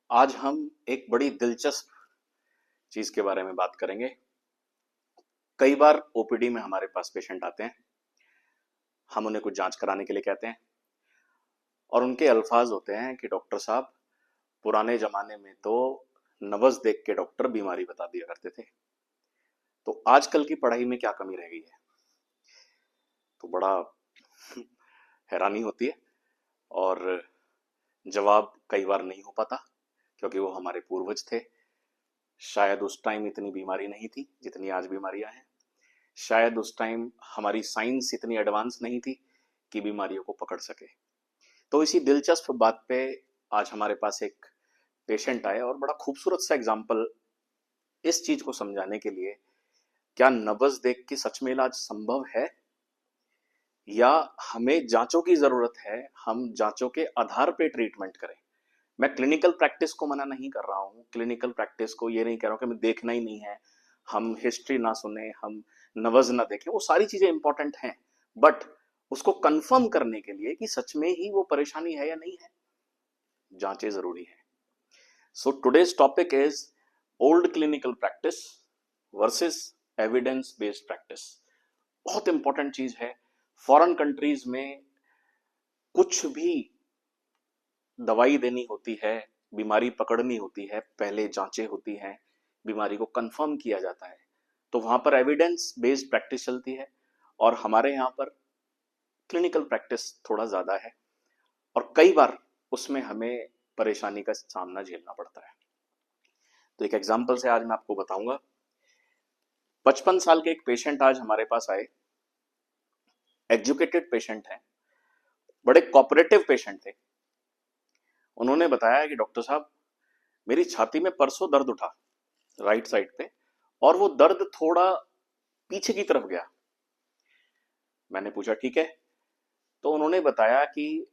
आज हम एक बड़ी दिलचस्प चीज के बारे में बात करेंगे। कई बार ओपीडी में हमारे पास पेशेंट आते हैं, हम उन्हें कुछ जांच कराने के लिए कहते हैं और उनके अल्फाज होते हैं कि डॉक्टर साहब, पुराने जमाने में तो नब्ज देख के डॉक्टर बीमारी बता दिया करते थे, तो आजकल की पढ़ाई में क्या कमी रह गई है। तो बड़ा हैरानी होती है और जवाब कई बार नहीं हो पाता, क्योंकि वो हमारे पूर्वज थे। शायद उस टाइम इतनी बीमारी नहीं थी जितनी आज बीमारियां हैं। शायद उस टाइम हमारी साइंस इतनी एडवांस नहीं थी कि बीमारियों को पकड़ सके। तो इसी दिलचस्प बात पे आज हमारे पास एक पेशेंट आए और बड़ा खूबसूरत सा एग्जाम्पल इस चीज को समझाने के लिए, क्या नब्ज देख के सच में इलाज संभव है या हमें जांचों की जरूरत है, हम जांचों के आधार पे ट्रीटमेंट करें। मैं क्लिनिकल प्रैक्टिस को मना नहीं कर रहा हूँ, क्लिनिकल प्रैक्टिस को ये नहीं कह रहा हूँ कि हमें देखना ही नहीं है, हम हिस्ट्री ना सुने, हम नब्ज ना देखें, वो सारी चीजें इंपॉर्टेंट हैं, बट उसको कंफर्म करने के लिए कि सच में ही वो परेशानी है या नहीं है, जांचें जरूरी है। So today's topic is old clinical practice versus evidence based practice. बहुत इंपॉर्टेंट चीज है। फॉरेन कंट्रीज में कुछ भी दवाई देनी होती है, बीमारी पकड़नी होती है, पहले जांचें होती हैं, बीमारी को कंफर्म किया जाता है, तो वहां पर एविडेंस बेस्ड प्रैक्टिस चलती है और हमारे यहाँ पर क्लिनिकल प्रैक्टिस थोड़ा ज्यादा है और कई बार उसमें हमें परेशानी का सामना झेलना पड़ता है। तो एक एग्जाम्पल से आज मैं आपको बताऊंगा। 55 साल के एक पेशेंट आज हमारे पास आए, एजुकेटेड पेशेंट हैं, बड़े कोऑपरेटिव पेशेंट थे। उन्होंने बताया कि डॉक्टर साहब, मेरी छाती में परसों दर्द उठा राइट साइड पे और वो दर्द थोड़ा पीछे की तरफ गया। मैंने पूछा ठीक है, तो उन्होंने बताया कि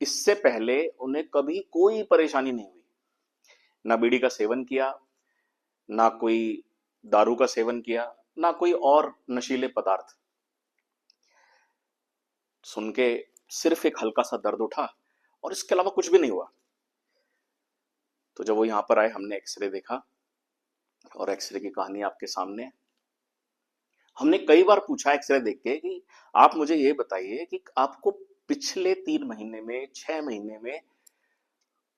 इससे पहले उन्हें कभी कोई परेशानी नहीं हुई, ना बीड़ी का सेवन किया, ना कोई दारू का सेवन किया, ना कोई और नशीले पदार्थ। सुन के सिर्फ एक हल्का सा दर्द उठा और इसके अलावा कुछ भी नहीं हुआ। तो जब वो यहां पर आए, हमने एक्सरे देखा और एक्सरे की कहानी आपके सामने है। हमने कई बार पूछा एक्सरे देख के कि आप मुझे ये बताइए कि आपको पिछले 3 महीने में, 6 महीने में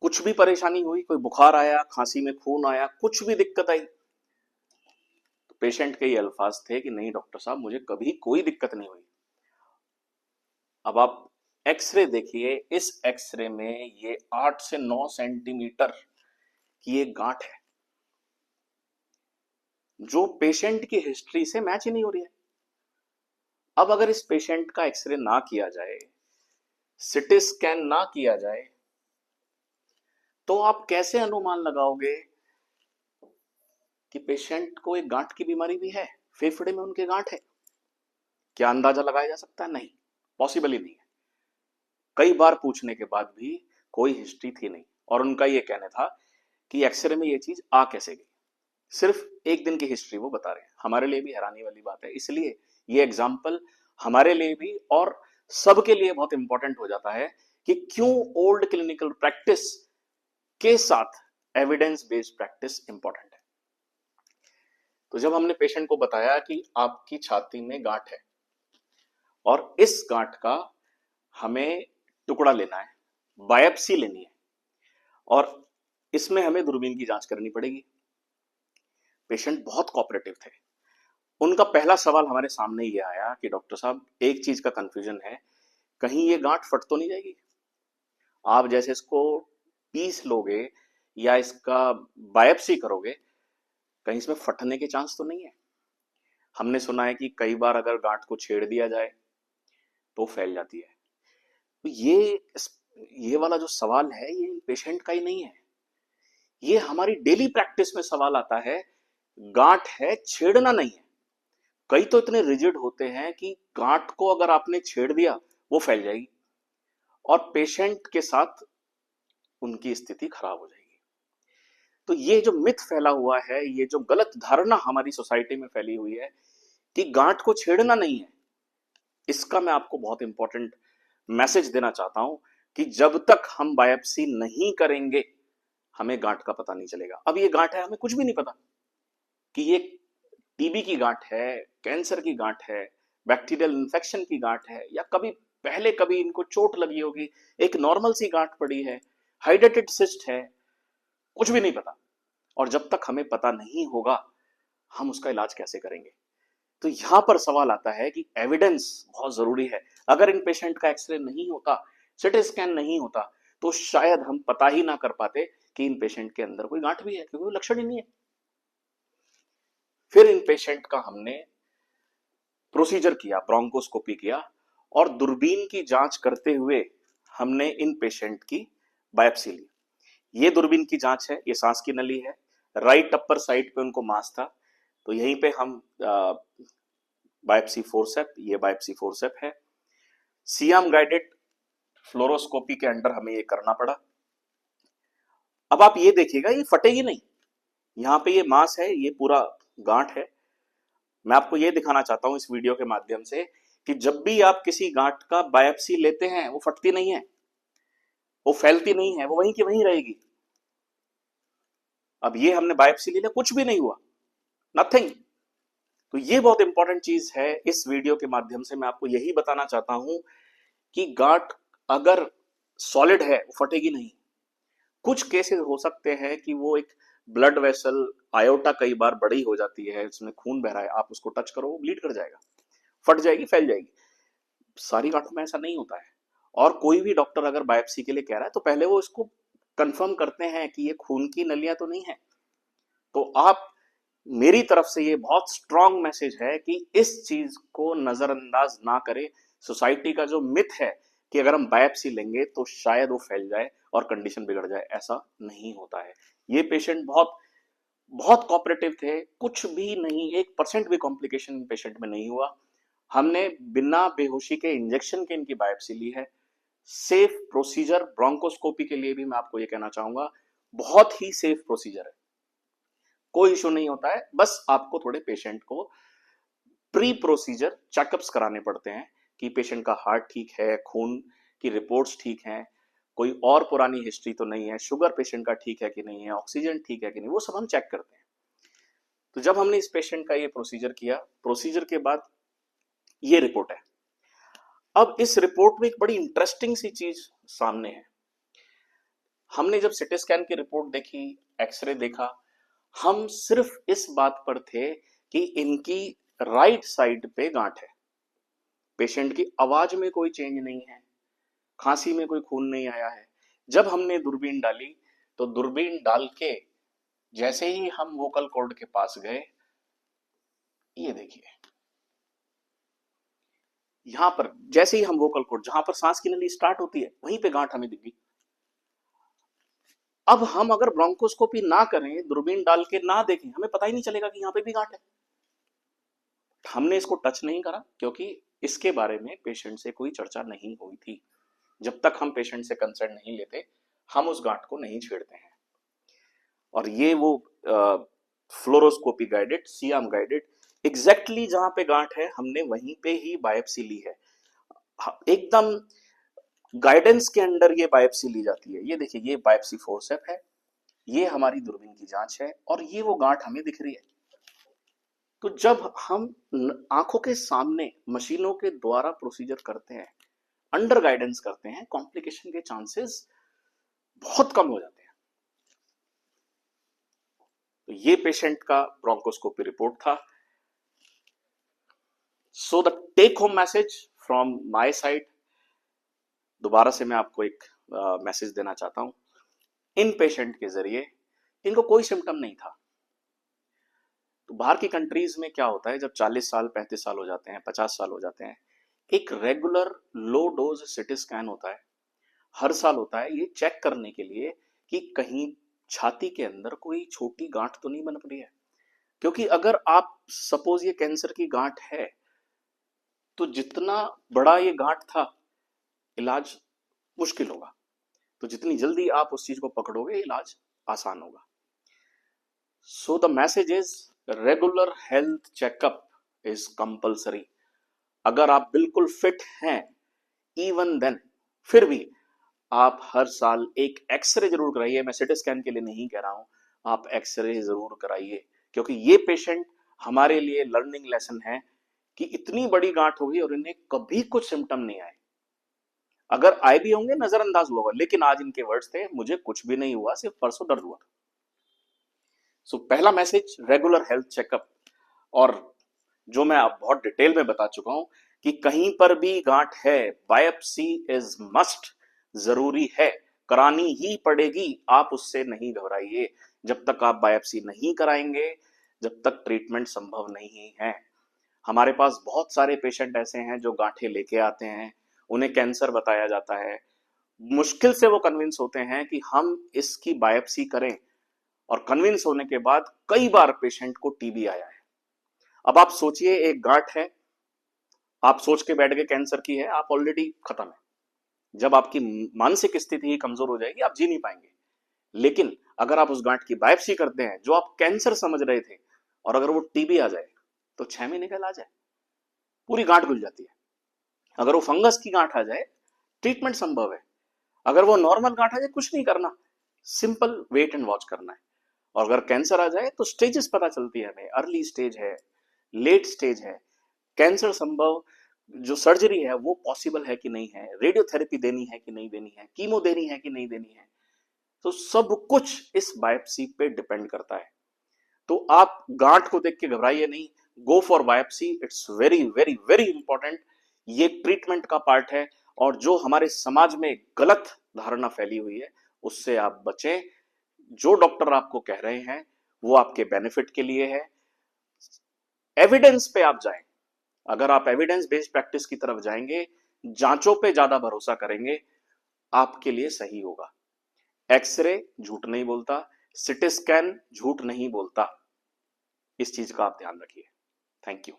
कुछ भी परेशानी हुई, कोई बुखार आया, खांसी में खून आया, कुछ भी दिक्कत आई। तो पेशेंट के ये अल्फाज थे कि नहीं डॉक्टर साहब, मुझे कभी कोई दिक्कत नहीं हुई। अब आप एक्सरे देखिए, इस एक्सरे में ये 8 से 9 सेंटीमीटर की एक गांठ है जो पेशेंट की हिस्ट्री से मैच ही नहीं हो रही है। अब अगर इस पेशेंट का एक्सरे ना किया जाए, सिटी स्कैन ना किया जाए, तो आप कैसे अनुमान लगाओगे कि पेशेंट को एक गांठ की बीमारी भी है, फेफड़े में उनके गांठ है? क्या अंदाजा लगाया जा सकता है? नहीं, पॉसिबल ही नहीं है। कई बार पूछने के बाद भी कोई हिस्ट्री थी नहीं और उनका ये कहना था कि एक्सरे में ये चीज आ कैसे गई। सिर्फ एक दिन की हिस्ट्री वो बता रहे हैं। हमारे लिए भी हैरानी वाली बात है, इसलिए ये एग्जाम्पल हमारे लिए भी और सबके लिए बहुत इंपॉर्टेंट हो जाता है कि क्यों ओल्ड क्लिनिकल प्रैक्टिस के साथ एविडेंस बेस्ड प्रैक्टिस इंपॉर्टेंट है। तो जब हमने पेशेंट को बताया कि आपकी छाती में गांठ है और इस गांठ का हमें टुकड़ा लेना है, बायोप्सी लेनी है और इसमें हमें दूरबीन की जांच करनी पड़ेगी, पेशेंट बहुत कोऑपरेटिव थे। उनका पहला सवाल हमारे सामने ये आया कि डॉक्टर साहब, एक चीज का कंफ्यूजन है, कहीं ये गांठ फट तो नहीं जाएगी? आप जैसे इसको पीस लोगे या इसका बायोप्सी करोगे, कहीं इसमें फटने के चांस तो नहीं है? हमने सुना है कि कई बार अगर गांठ को छेड़ दिया जाए तो फैल जाती है। तो ये वाला जो सवाल है, ये पेशेंट का ही नहीं है, ये हमारी डेली प्रैक्टिस में सवाल आता है। गांठ है, छेड़ना नहीं है। कई तो इतने रिजिड होते हैं कि गांठ को अगर आपने छेड़ दिया वो फैल जाएगी और पेशेंट के साथ उनकी स्थिति खराब हो जाएगी। तो ये जो मिथ फैला हुआ है, ये जो गलत धारणा हमारी सोसाइटी में फैली हुई है कि गांठ को छेड़ना नहीं है, इसका मैं आपको बहुत इंपॉर्टेंट मैसेज देना चाहता हूं कि जब तक हम बायोप्सी नहीं करेंगे हमें गांठ का पता नहीं चलेगा। अब ये गांठ है, हमें कुछ भी नहीं पता कि ये टीबी की गांठ है, कैंसर की गांठ है, बैक्टीरियल इन्फेक्शन की गांठ है, या कभी पहले कभी इनको चोट लगी होगी, एक नॉर्मल सी गांठ पड़ी है, हाइड्रेटेड सिस्ट है, कुछ भी नहीं पता। और जब तक हमें पता नहीं होगा हम उसका इलाज कैसे करेंगे? तो यहां पर सवाल आता है कि एविडेंस बहुत जरूरी है। अगर इन पेशेंट का एक्सरे नहीं होता, सिटी स्कैन नहीं होता, तो शायद हम पता ही ना कर पाते कि इन पेशेंट के अंदर कोई गांठ भी है, क्योंकि वो लक्षण ही नहीं है। फिर इन पेशेंट का हमने प्रोसीजर किया, ब्रोंकोस्कोपी किया, और दूरबीन की जांच करते हुए हमने इन पेशेंट की बायोप्सी ली। ये दूरबीन की जांच है, ये सांस की नली है, राइट अपर साइड पे उनको मास था, तो यहीं पे हम बायोप्सी फोर्सेप, ये बायोप्सी फोर्सेप है। सियाम गाइडेड फ्लोरोस्कोपी के अंडर हमें ये करना पड़ा। अब आप ये देखिएगा, ये फटेगी नहीं, यहां पे ये मास है, ये पूरा गांठ है। मैं आपको ये दिखाना चाहता हूं इस वीडियो के माध्यम से कि जब भी आप किसी गांठ का बायोप्सी लेते हैं वो फटती नहीं है, वो फैलती नहीं है, वो वहीं की वहीं रहेगी। अब ये हमने बायोप्सी ली, कुछ भी नहीं हुआ, नथिंग। तो ये बहुत इंपॉर्टेंट चीज है, इस वीडियो के माध्यम से मैं आपको यही बताना चाहता हूं कि गांठ अगर सॉलिड है वो फटेगी नहीं। कुछ केसेस हो सकते हैं कि वो एक ब्लड वेसल आयोटा कई बार बड़ी हो जाती है, उसमें खून बह रहा है, आप उसको टच करो वो ब्लीड कर जाएगा, फट जाएगी, फैल जाएगी। सारी गांठों में ऐसा नहीं होता है। और कोई भी डॉक्टर अगर बायोप्सी के लिए कह रहा है तो पहले वो इसको कंफर्म करते हैं कि ये खून की नलियां तो नहीं है। तो आप, मेरी तरफ से ये बहुत स्ट्रांग मैसेज है कि इस चीज को नजरअंदाज ना करें। सोसाइटी का जो मिथ है कि अगर हम बायोप्सी लेंगे तो शायद वो फैल जाए और कंडीशन बिगड़ जाए, ऐसा नहीं होता है। ये पेशेंट बहुत बहुत कोऑपरेटिव थे, कुछ भी नहीं, 1% भी कॉम्प्लिकेशन पेशेंट में नहीं हुआ। हमने बिना बेहोशी के इंजेक्शन के इनकी बायोप्सी ली है। सेफ प्रोसीजर, ब्रोंकोस्कोपी के लिए भी मैं आपको ये कहना चाहूंगा, बहुत ही सेफ प्रोसीजर है, कोई इशू नहीं होता है। बस आपको थोड़े पेशेंट को प्री प्रोसीजर चेकअप्स कराने पड़ते हैं कि पेशेंट का हार्ट ठीक है, खून की रिपोर्ट्स ठीक हैं, कोई और पुरानी हिस्ट्री तो नहीं है, शुगर पेशेंट का ठीक है कि नहीं है, ऑक्सीजन ठीक है कि नहीं, वो सब हम चेक करते हैं। तो जब हमने इस पेशेंट का ये प्रोसीजर किया, प्रोसीजर के बाद ये रिपोर्ट है। अब इस रिपोर्ट में एक बड़ी इंटरेस्टिंग सी चीज सामने है। हमने जब सिटी स्कैन की रिपोर्ट देखी, एक्सरे देखा, हम सिर्फ इस बात पर थे कि इनकी राइट साइड पे गांठ है। पेशेंट की आवाज में कोई चेंज नहीं है, खांसी में कोई खून नहीं आया है। जब हमने दूरबीन डाली तो दूरबीन डाल के जैसे ही हम वोकल कॉर्ड के पास गए, ये देखिए, यहां पर जैसे ही हम वोकल कॉर्ड, जहां पर सांस की नली स्टार्ट होती है, वहीं पे गांठ हमें दिख गई। अब हम अगर ब्रोंकोस्कोपी ना करें, दूरबीन डाल के ना देखें, हमें पता ही नहीं चलेगा कि यहां पे भी गांठ है। हमने इसको टच नहीं करा क्योंकि इसके बारे में पेशेंट से कोई चर्चा नहीं हुई थी। जब तक हम पेशेंट से कंसर्न नहीं लेते, हम उस गांठ को नहीं छेड़ते हैं। और ये वो fluoroscopy guided, SIAM guided, exactly जहां पे गांठ है हमने वहीं पे ही बायोप्सी ली है। एकदम गाइडेंस के अंडर ये बायोप्सी ली जाती है। ये देखिए, ये बायोप्सी फोर्सेप है, ये हमारी दूरबीन की जांच है, और ये वो गांठ हमें दिख रही है। तो जब हम आंखों के सामने मशीनों के द्वारा प्रोसीजर करते हैं, अंडर गाइडेंस करते हैं, कॉम्प्लिकेशन के चांसेस बहुत कम हो जाते हैं। तो ये पेशेंट का ब्रोंकोस्कोपी रिपोर्ट था। So the take home message from my side, दोबारा से मैं आपको एक मैसेज देना चाहता हूं। इन पेशेंट के जरिए, इनको कोई सिम्टम नहीं था। तो बाहर की कंट्रीज में क्या होता है, जब 40 साल 35 साल हो जाते हैं, 50 साल हो जाते हैं, एक regular low dose CT scan होता है, हर साल होता है, ये चेक करने के लिए कि कहीं छाती के अंदर कोई छोटी गांठ तो नहीं बन रही है। क्योंकि अगर आप सपोज ये कैंसर की गांठ है, तो जितना बड़ा ये गांठ था, इलाज मुश्किल होगा। तो जितनी जल्दी आप उस चीज को पकड़ोगे, इलाज आसान होगा। So the message is, regular health checkup is compulsory. अगर आप बिल्कुल फिट हैं, इवन देन, फिर भी आप हर साल एक एक्सरे जरूर कराइए। मैं सिटी स्कैन के लिए नहीं कह रहा हूं, आप एक्सरे जरूर कराइए, क्योंकि ये पेशेंट हमारे लिए लर्निंग लेसन है कि इतनी बड़ी गांठ होगी और इन्हें कभी कुछ सिम्टम नहीं आए। अगर आए भी होंगे नजरअंदाज हुआ होगा, लेकिन आज इनके वर्ड्स थे, मुझे कुछ भी नहीं हुआ, सिर्फ परसों दर्द हुआ था। सो पहला मैसेज, रेगुलर हेल्थ चेकअप। और जो मैं आप बहुत डिटेल में बता चुका हूं कि कहीं पर भी गांठ है, बायोप्सी इज मस्ट, जरूरी है, करानी ही पड़ेगी। आप उससे नहीं घबराइए। जब तक आप बायोप्सी नहीं कराएंगे, जब तक ट्रीटमेंट संभव नहीं है। हमारे पास बहुत सारे पेशेंट ऐसे हैं जो गांठें लेके आते हैं, उन्हें कैंसर बताया जाता है, मुश्किल से वो कन्विंस होते हैं कि हम इसकी बायोप्सी करें, और कन्विंस होने के बाद कई बार पेशेंट को टीबी आया है। अब आप सोचिए, एक गांठ है, आप सोच के बैठ गए कैंसर की है, आप ऑलरेडी खत्म है। जब आपकी मानसिक स्थिति ही कमजोर हो जाएगी, आप जी नहीं पाएंगे। लेकिन अगर आप उस गांठ की बायोप्सी करते हैं जो आप कैंसर समझ रहे थे, और अगर वो टीबी आ जाए, तो 6 महीने का इलाज है, पूरी गांठ खुल जाती है। अगर वो फंगस की गांठ आ जाए, ट्रीटमेंट संभव है। अगर वो नॉर्मल गांठ आ जाए, कुछ नहीं करना, सिंपल वेट एंड वॉच करना है। और अगर कैंसर आ जाए तो स्टेजेस पता चलती है हमें, अर्ली स्टेज है, लेट स्टेज है, कैंसर संभव, जो सर्जरी है वो पॉसिबल है कि नहीं है, रेडियोथेरेपी देनी है कि नहीं देनी है, कीमो देनी है कि नहीं देनी है। तो सब कुछ इस बायोप्सी पे डिपेंड करता है। तो आप गांठ को देख के घबराइए नहीं, go for biopsy, it's very very very important. ये ट्रीटमेंट का पार्ट है, और जो हमारे समाज में गलत धारणा फैली हुई है, उससे आप बचें। जो डॉक्टर आपको कह रहे हैं वो आपके बेनिफिट के लिए है। एविडेंस पे आप जाएं। अगर आप एविडेंस बेस्ड प्रैक्टिस की तरफ जाएंगे, जांचों पे ज्यादा भरोसा करेंगे, आपके लिए सही होगा। एक्सरे झूठ नहीं बोलता, सिटी स्कैन झूठ नहीं बोलता। इस चीज का आप ध्यान रखिए। Thank you.